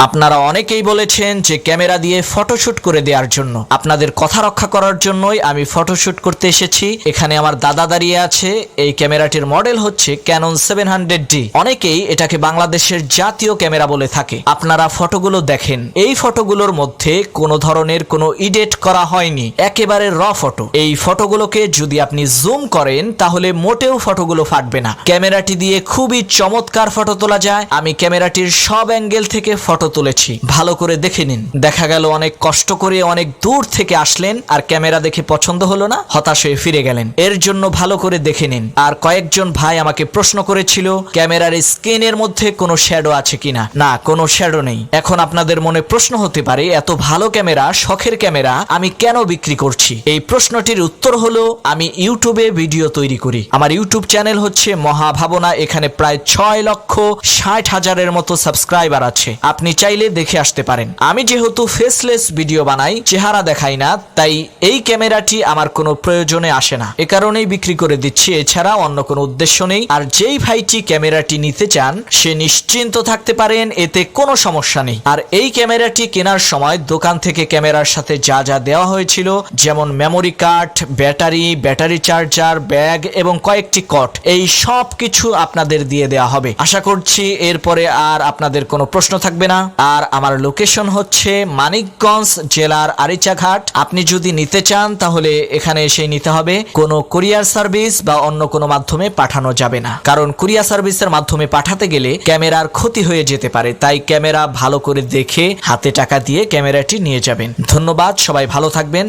আপনারা অনেকেই বলেছেন যে ক্যামেরা দিয়ে ফটোশুট করে দেওয়ার জন্য। আপনাদের কথা রক্ষা করার জন্যই আমি ফটোশুট করতে এসেছি। এখানে আমার দাদা দাঁড়িয়ে আছে। এই ক্যামেরাটির মডেল হচ্ছে ক্যানন 700D। অনেকেই এটাকে বাংলাদেশের জাতীয় ক্যামেরা বলে থাকে। আপনারা ফটোগুলো দেখেন, এই ফটোগুলোর মধ্যে কোনো ধরনের কোনো এডিট করা হয়নি, একেবারে র ফটো। এই ফটোগুলোকে যদি আপনি জুম করেন তাহলে মোটেও ফটোগুলো ফাটবে না। ক্যামেরাটি দিয়ে খুবই চমৎকার ফটো তোলা যায়। আমি ক্যামেরাটির সব অ্যাঙ্গেল থেকে ফটো তুলেছি, ভালো করে দেখে নিন। দেখা গেল অনেক কষ্ট করে অনেক দূর থেকে আসলেন আর ক্যামেরা দেখে পছন্দ হলো না, হতাশ হয়ে ফিরে গেলেন। এর জন্য ভালো করে দেখে নিন। আর কয়েকজন ভাই আমাকে প্রশ্ন করেছিল ক্যামেরার স্ক্রিনের মধ্যে কোনো শ্যাডো আছে কিনা। না, কোনো শ্যাডো নেই। এখন আপনাদের মনে প্রশ্ন হতে পারে এত ভালো ক্যামেরা, শখের ক্যামেরা আমি কেন বিক্রি করছি? এই প্রশ্নটির উত্তর হলো আমি ইউটিউবে ভিডিও তৈরি করি। আমার ইউটিউব চ্যানেল হচ্ছে মহাভাবনা। এখানে প্রায় 6,60,000-এর মতো সাবস্ক্রাইবার আছে। আপনি চাইলে দেখে আসতে পারেন। আমি যেহেতু ফেসলেস ভিডিও বানাই, চেহারা দেখাই না, তাই এই ক্যামেরাটি আমার কোনো প্রয়োজনে আসে না। এ কারণেই বিক্রি করে দিচ্ছি, এছাড়া অন্য কোনো উদ্দেশ্য নেই। আর যেই ভাইটি ক্যামেরাটি নিতে চান সে নিশ্চিন্ত থাকতে পারেন, এতে কোনো সমস্যা নেই। আর এই ক্যামেরাটি কেনার সময় দোকান থেকে ক্যামেরার সাথে যা যা দেওয়া হয়েছিল, যেমন memory card, battery charger, bag এবং কয়েকটি কট, এই সব কিছু আপনাদের দিয়ে দেওয়া হবে। আশা করছি এরপরে আর আপনাদের কোনো প্রশ্ন থাকবে না। আর আমার লোকেশন হচ্ছে মানিকগঞ্জ জেলার আরিচাঘাট। আপনি যদি নিতে চান তাহলে এখানে এসে নিতে হবে। কোনো কুরিয়ার সার্ভিস বা অন্য কোনো মাধ্যমে পাঠানো যাবে না, কারণ কুরিয়ার সার্ভিসের মাধ্যমে পাঠাতে গেলে ক্যামেরার ক্ষতি হয়ে যেতে পারে। তাই ক্যামেরা ভালো করে দেখে হাতে টাকা দিয়ে ক্যামেরাটি নিয়ে যাবেন। ধন্যবাদ, সবাই ভালো থাকবেন।